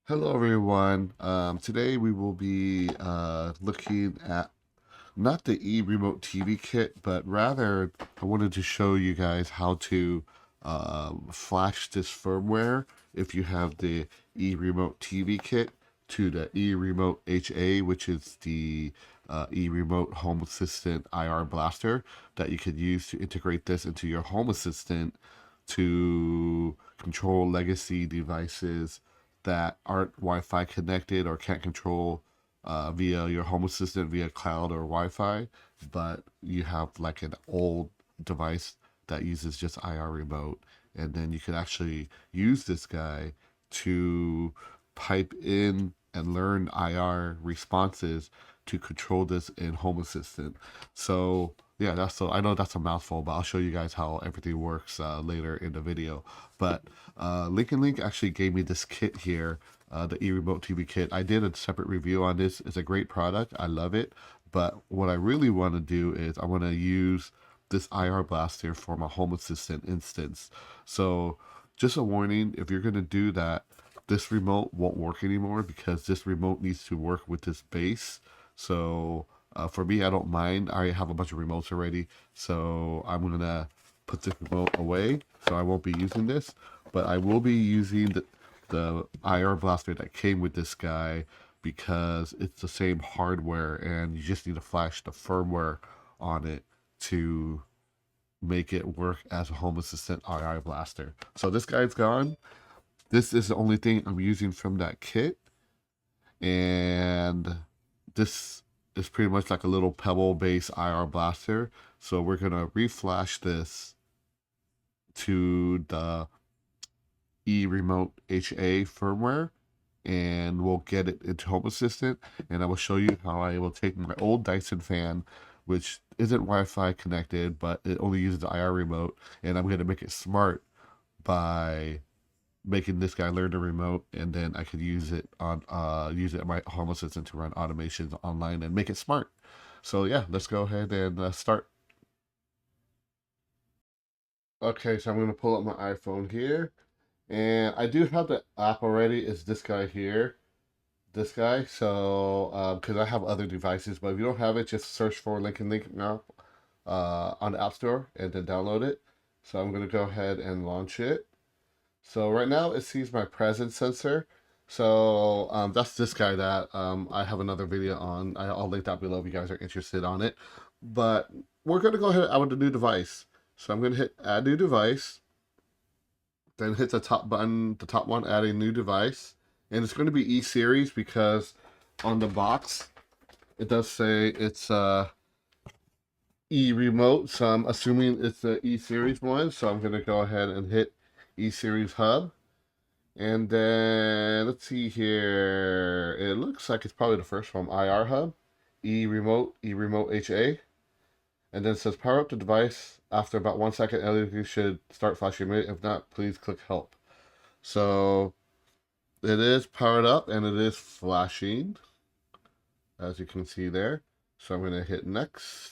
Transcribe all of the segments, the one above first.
Hello everyone. Today we will be looking at not the eRemote TV kit, but rather I wanted to show you guys how to flash this firmware if you have the eRemote TV kit to the eRemote HA, which is the eRemote Home Assistant IR blaster that you could use to integrate this into your Home Assistant to control legacy devices that aren't Wi-Fi connected or can't control via your home assistant via cloud or Wi-Fi, but you have like an old device that uses just IR remote, and then you could actually use this guy to pipe in and learn IR responses to control this in Home Assistant. So yeah, I know that's a mouthful, but I'll show you guys how everything works later in the video. But LinknLink actually gave me this kit here, the eRemote TV kit. I did a separate review on this. It's a great product. I love it. But what I really want to do is I want to use this IR blaster for my Home Assistant instance. So just a warning, if you're going to do that, this remote won't work anymore because this remote needs to work with this base. So for me, I don't mind. I have a bunch of remotes already. So I'm going to put this remote away. So I won't be using this. But I will be using the IR blaster that came with this guy because it's the same hardware and you just need to flash the firmware on it to make it work as a Home Assistant IR blaster. So this guy's gone. This is the only thing I'm using from that kit. And this is pretty much like a little pebble based IR blaster. So we're going to reflash this to the eRemote HA firmware and we'll get it into Home Assistant, and I will show you how I will take my old Dyson fan, which isn't Wi-Fi connected, but it only uses the IR remote, and I'm going to make it smart by making this guy learn the remote, and then I could use it in my Home Assistant to run automations online and make it smart. So yeah, let's go ahead and start. Okay, so I'm going to pull up my iPhone here. And I do have the app already. It's this guy here. This guy. So, because I have other devices, but if you don't have it, just search for LinknLink now on the App Store and then download it. So I'm going to go ahead and launch it. So right now it sees my presence sensor. So that's this guy that I have another video on. I'll link that below if you guys are interested on it. But we're going to go ahead and add a new device. So I'm going to hit add new device. Then hit the top button, the top one, add a new device. And it's going to be E-Series because on the box, it does say it's eRemote. So I'm assuming it's the E-Series one. So I'm going to go ahead and hit E-Series Hub. And then, let's see here. It looks like it's probably the first one, IR Hub, eRemote HA. And then it says power up the device. After about 1 second, LED should start flashing. If not, please click help. So it is powered up and it is flashing, as you can see there. So I'm going to hit next.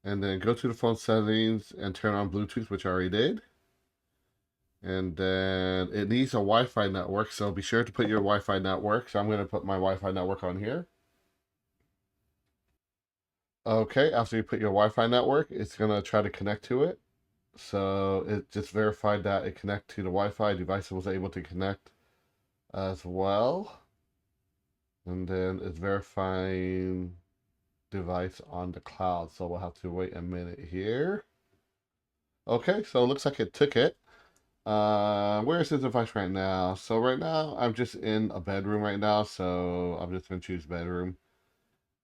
And then go to the phone settings and turn on Bluetooth, which I already did. And then it needs a Wi-Fi network, so be sure to put your Wi-Fi network. So I'm going to put my Wi-Fi network on here. Okay, after you put your Wi-Fi network, it's going to try to connect to it. So it just verified that it connected to the Wi-Fi. Device was able to connect as well. And then it's verifying device on the cloud. So we'll have to wait a minute here. Okay, so it looks like it took it. Where is this device right now? So right now, I'm just in a bedroom right now. So I'm just going to choose bedroom.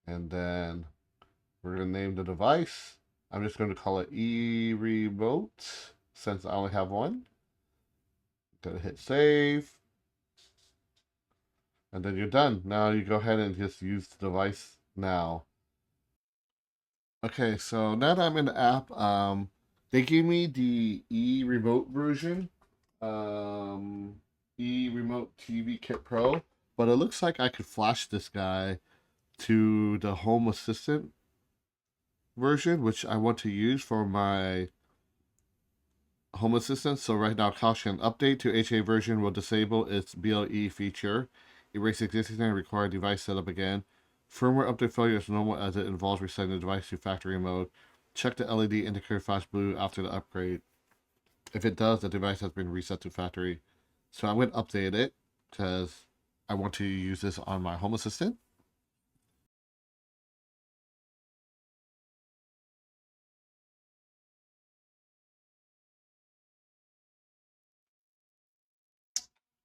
And then we're going to name the device. I'm just going to call it eRemote since I only have one. Going to hit save. And then you're done. Now you go ahead and just use the device now. Okay, so now that I'm in the app, they gave me the eRemote version, eRemote TV Kit Pro, but it looks like I could flash this guy to the Home Assistant version, which I want to use for my Home Assistant. So right now, caution: update to HA version will disable its BLE feature, erase existing and require device setup again. Firmware update failure is normal as it involves resetting the device to factory mode. Check the LED indicator flash blue after the upgrade. If it does, the device has been reset to factory. So I'm going to update it because I want to use this on my Home Assistant.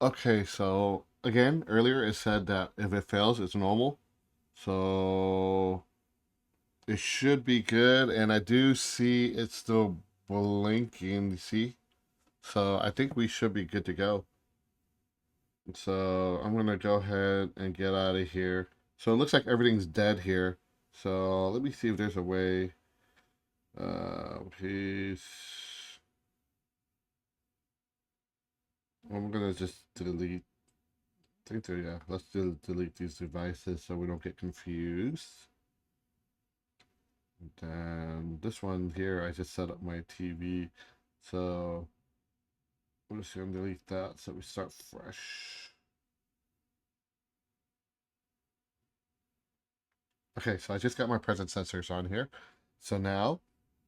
Okay, so again, earlier it said that if it fails, it's normal. So it should be good. And I do see it's still blinking, you see? So I think we should be good to go. So I'm going to go ahead and get out of here. So it looks like everything's dead here. So let me see if there's a way. Please. I'm going to just delete. I think yeah, let's delete these devices so we don't get confused. And then this one here, I just set up my TV. So I'm just going to delete that so we start fresh. Okay, so I just got my presence sensors on here. So now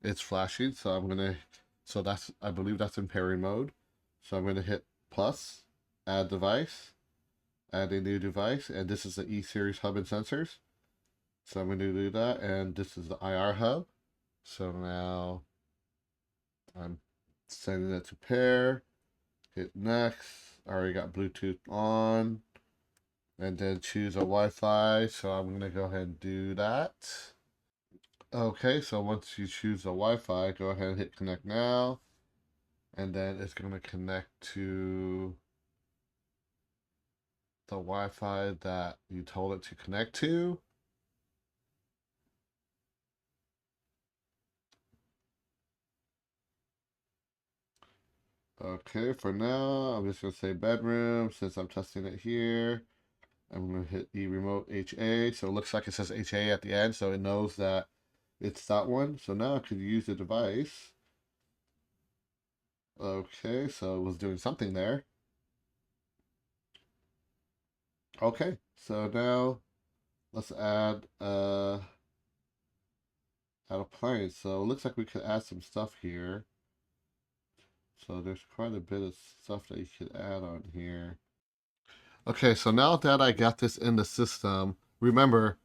it's flashing. So I'm gonna, so that's, I believe that's in pairing mode. So I'm gonna hit plus, add device, add a new device, and this is the E-Series hub and sensors. So I'm gonna do that, and this is the IR hub. So now I'm sending it to pair, hit next. I already got Bluetooth on. And then choose a Wi-Fi. So I'm going to go ahead and do that. Okay, so once you choose the Wi-Fi, go ahead and hit connect now. And then it's going to connect to the Wi-Fi that you told it to connect to. Okay, for now, I'm just going to say bedroom since I'm testing it here. I'm going to hit eRemote HA. So it looks like it says HA at the end, so it knows that it's that one. So now I could use the device. Okay, so it was doing something there. Okay, so now let's add appliance. So it looks like we could add some stuff here. So there's quite a bit of stuff that you could add on here. Okay, so now that I got this in the system, remember,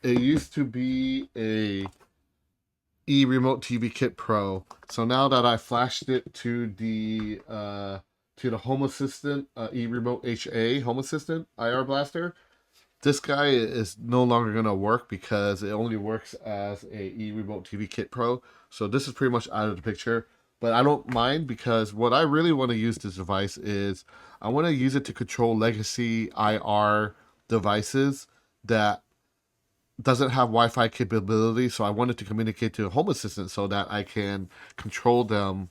it used to be a eRemote TV Kit Pro. So now that I flashed it to the Home Assistant eRemote HA Home Assistant IR Blaster, this guy is no longer going to work because it only works as a eRemote TV Kit Pro. So this is pretty much out of the picture. But I don't mind because what I really want to use this device is I want to use it to control legacy IR devices that doesn't have Wi-Fi capability. So I wanted to communicate to a Home Assistant so that I can control them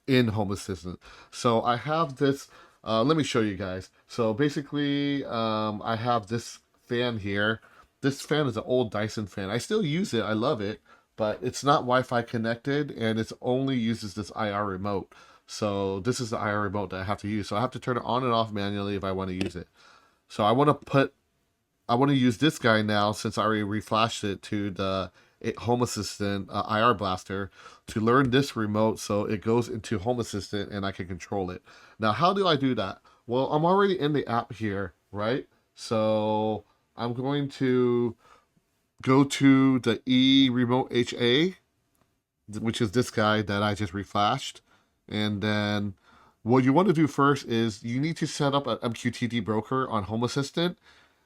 in Home Assistant. So I have this. Let me show you guys. So basically, I have this fan here. This fan is an old Dyson fan. I still use it. I love it, but it's not Wi-Fi connected, and it only uses this IR remote. So this is the IR remote that I have to use. So I have to turn it on and off manually if I want to use it. So I want to use this guy now since I already reflashed it to the Home Assistant IR Blaster to learn this remote so it goes into Home Assistant and I can control it. Now, how do I do that? Well, I'm already in the app here, right? So I'm going to go to the eRemote HA, which is this guy that I just reflashed. And then what you want to do first is you need to set up an MQTT broker on Home Assistant,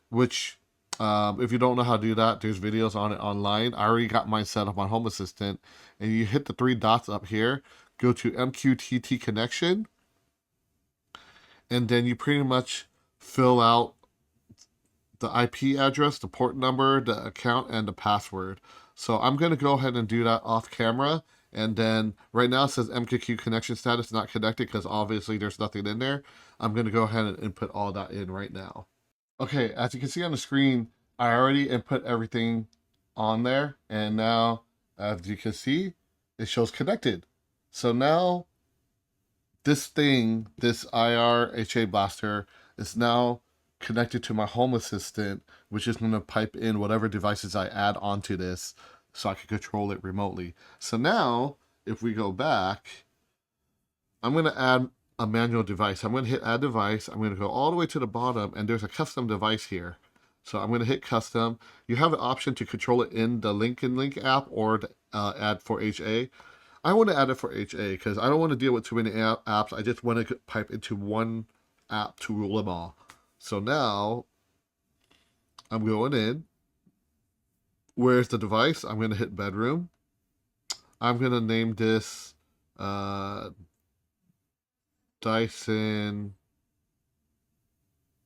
which if you don't know how to do that, there's videos on it online. I already got mine set up on Home Assistant. And you hit the three dots up here, go to MQTT connection, and then you pretty much fill out the IP address, the port number, the account, and the password. So I'm going to go ahead and do that off camera. And then right now it says MQQ connection status not connected because obviously there's nothing in there. I'm going to go ahead and input all that in right now. Okay, as you can see on the screen, I already input everything on there. And now, as you can see, it shows connected. So now this thing, this IRHA blaster, is now connected to my home assistant, which is going to pipe in whatever devices I add onto this so I can control it remotely. So now, if we go back, I'm going to add a manual device. I'm going to hit add device. I'm going to go all the way to the bottom, and there's a custom device here. So I'm going to hit custom. You have the option to control it in the LinknLink app or add for HA. I want to add it for HA because I don't want to deal with too many apps. I just want to pipe into one app to rule them all. So now I'm going in. Where's the device? I'm going to hit bedroom. I'm going to name this Dyson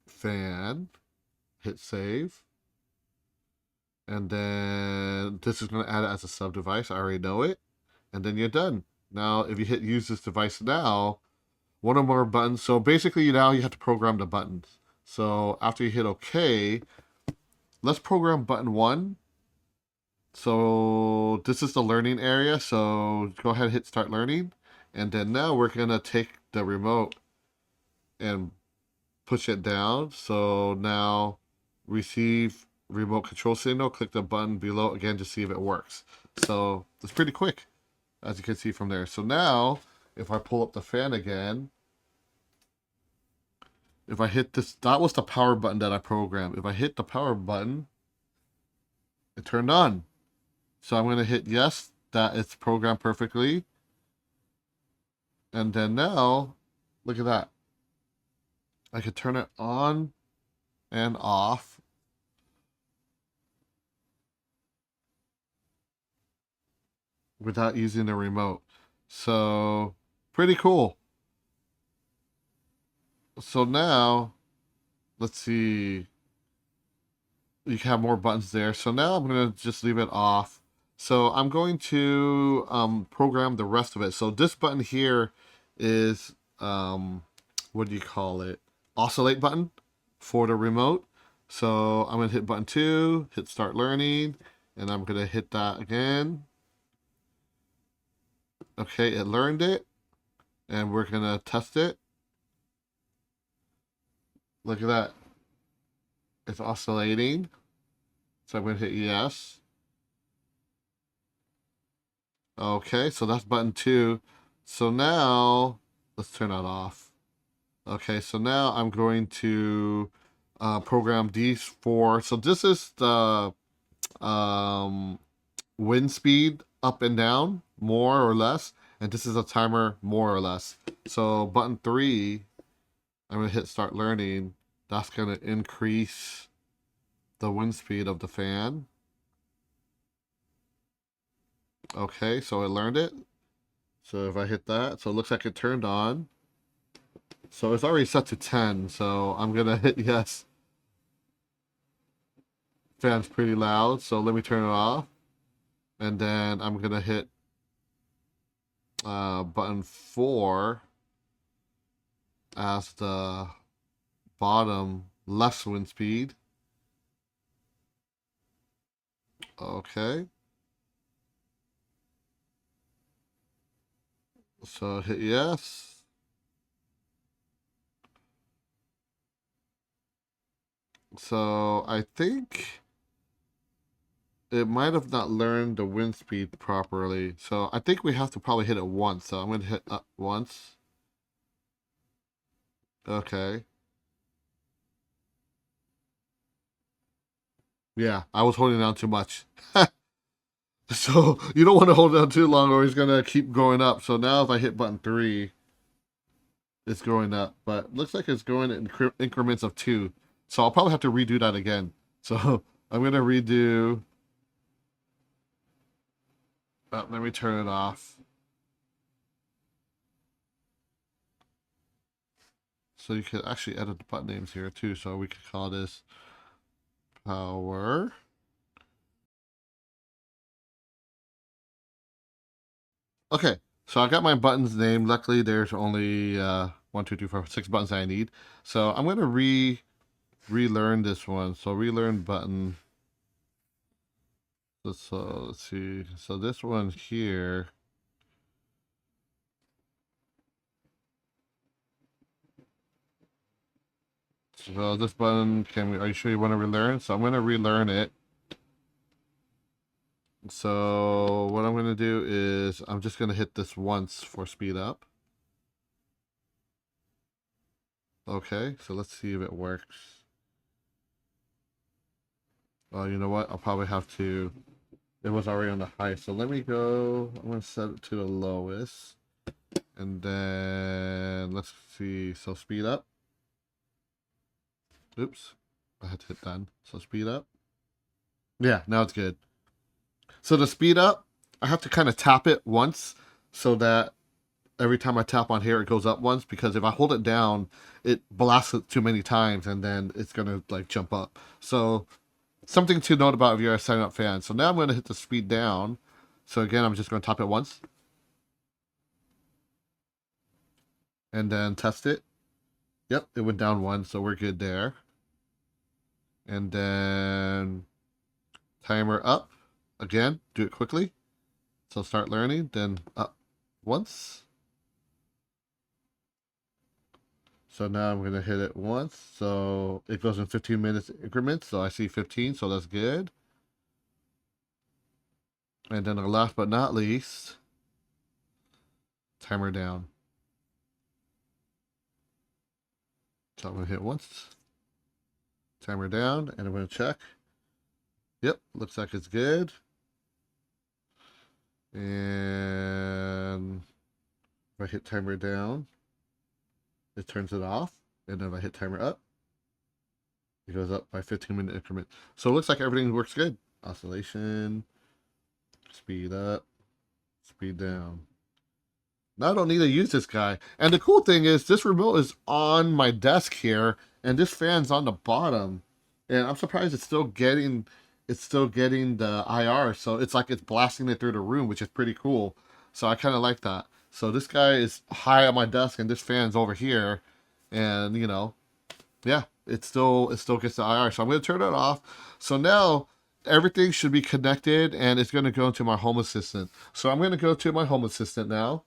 fan. Hit save. And then this is going to add it as a sub device. I already know it. And then you're done. Now, if you hit use this device now, one or more buttons. So basically now you have to program the buttons. So after you hit OK, let's program button 1. So this is the learning area. So go ahead and hit start learning. And then now we're going to take the remote and push it down. So now receive remote control signal. Click the button below again to see if it works. So it's pretty quick, as you can see from there. So now if I pull up the fan again, if I hit this, that was the power button that I programmed. If I hit the power button, it turned on. So I'm going to hit yes, that it's programmed perfectly. And then now, look at that. I could turn it on and off. Without using the remote. So, pretty cool. So now, let's see. You can have more buttons there. So now I'm going to just leave it off. So I'm going to program the rest of it. So this button here is, what do you call it? Oscillate button for the remote. So I'm going to hit button 2, hit start learning, and I'm going to hit that again. Okay, it learned it, and we're going to test it. Look at that. It's oscillating. So I'm going to hit yes. Okay, so that's button 2. So now, let's turn that off. Okay, so now I'm going to program these 4. So this is the wind speed up and down, more or less. And this is a timer, more or less. So button 3, I'm going to hit start learning. That's going to increase the wind speed of the fan. Okay, so it learned it. So if I hit that, so it looks like it turned on. So it's already set to 10, so I'm going to hit yes. Fan's pretty loud, so let me turn it off. And then I'm going to hit button 4 as the bottom less wind speed. Okay. So hit yes. So I think it might have not learned the wind speed properly. So I think we have to probably hit it once. So I'm going to hit once. Okay. Yeah, I was holding down too much. So you don't want to hold down too long or he's going to keep going up. So now if I hit button 3, it's going up. But looks like it's going in increments of 2. So I'll probably have to redo that again. So I'm going to redo. Let me turn it off. So you could actually edit the button names here too. So we could call this power. Okay, so I got my buttons named. Luckily, there's only 1, 2, 3, 4, 6 buttons I need. So I'm going to relearn this one. So relearn button. So let's see. So this one here. So this button, are you sure you want to relearn? So I'm going to relearn it. So what I'm going to do is I'm just going to hit this once for speed up. Okay, so let's see if it works. Oh, you know what? I'll probably have to. It was already on the high, so let me go. I'm going to set it to the lowest. And then let's see. So speed up. Oops. I had to hit done. So speed up. Yeah, now it's good. So to speed up, I have to kind of tap it once so that every time I tap on here, it goes up once, because if I hold it down, it blasts it too many times and then it's going to like jump up. So something to note about if you're a sign up fan. So now I'm going to hit the speed down. So again, I'm just going to tap it once and then test it. Yep, it went down one, so we're good there. And then timer up again, do it quickly. So start learning, then up once. So now I'm going to hit it once. So it goes in 15 minutes increments. So I see 15, so that's good. And then last but not least, timer down. So I'm going to hit once, timer down, and I'm going to check. Yep, looks like it's good. And if I hit timer down, it turns it off. And then if I hit timer up, it goes up by 15-minute increment. So it looks like everything works good. Oscillation, speed up, speed down. Now I don't need to use this guy. And the cool thing is this remote is on my desk here, and this fan's on the bottom. And I'm surprised it's still getting the IR. So it's like it's blasting it through the room, which is pretty cool. So I kind of like that. So this guy is high on my desk and this fan's over here. And you know, yeah, it still gets the IR. So I'm going to turn it off. So now everything should be connected and it's going to go into my Home Assistant. So I'm going to go to my Home Assistant now.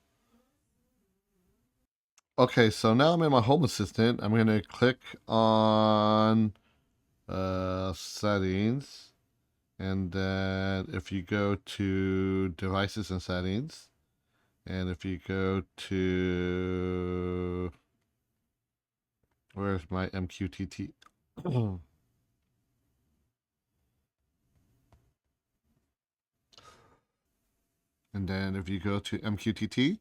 Okay, so now I'm in my Home Assistant. I'm going to click on settings. And then if you go to devices and settings, and if you go to, where's my MQTT? And then if you go to MQTT,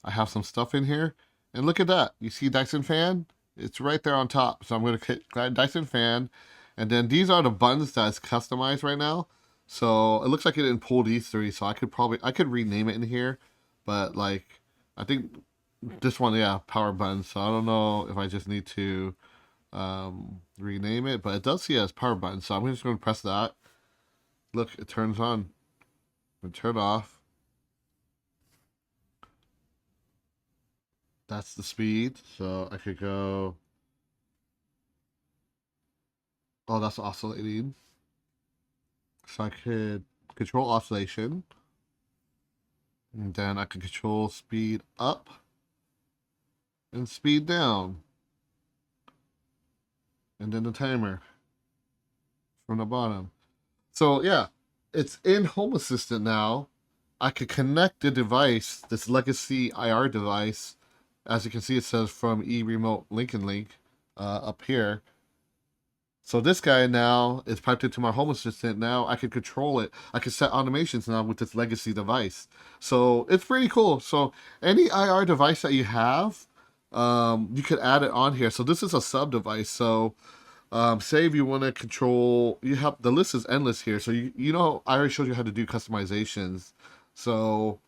I have some stuff in here. And look at that. You see Dyson fan? It's right there on top. So I'm going to click Dyson fan. And then these are the buttons that's customized right now. So it looks like it didn't pull these three. So I could rename it in here. But like, I think this one, yeah, power button. So I don't know if I just need to rename it. But it does see it as power button. So I'm just going to press that. Look, it turns on. And turn off. That's the speed. So I could go. Oh, that's oscillating. So I could control oscillation. And then I could control speed up and speed down. And then the timer from the bottom. So yeah, it's in Home Assistant now. I could connect the device, this legacy IR device. As you can see, it says from eRemote LinknLink up here. So this guy now is piped into my Home Assistant. Now I can control it. I can set automations now with this legacy device. So it's pretty cool. So any IR device that you have, you could add it on here. So this is a sub device. So say if you want to control, you have the list is endless here. So you know I already showed you how to do customizations. So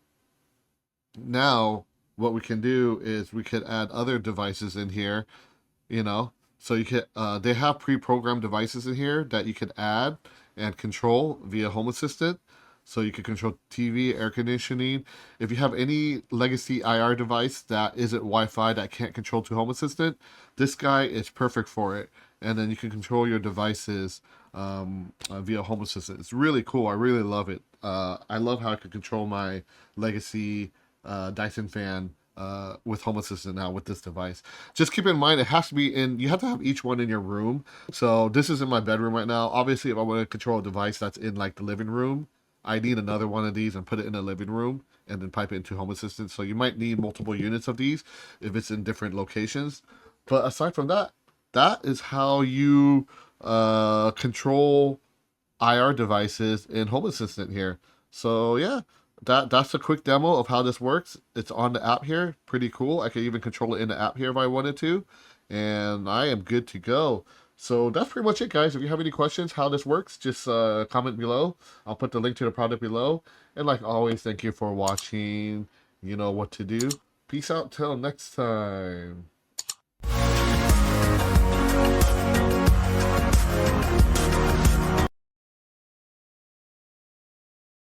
now what we can do is we could add other devices in here, you know. So you could they have pre-programmed devices in here that you could add and control via Home Assistant. So you can control TV, air conditioning. If you have any legacy IR device that isn't Wi-Fi that can't control to Home Assistant, this guy is perfect for it. And then you can control your devices via Home Assistant. It's really cool. I really love it. I love how I can control my legacy Dyson fan with Home Assistant now with this device. Just keep in mind it has to be in. You have to have each one in your room. So this is in my bedroom right now. Obviously, if I want to control a device that's in like the living room, I need another one of these and put it in the living room and then pipe it into Home Assistant. So you might need multiple units of these if it's in different locations. But aside from that, that is how you control IR devices in Home Assistant here. So yeah, that's a quick demo of how this works. It's on the app here. Pretty cool. I can even control it in the app here if I wanted to. And I am good to go. So that's pretty much it, guys. If you have any questions how this works, just comment below. I'll put the link to the product below. And like always, thank you for watching. You know what to do. Peace out till next time.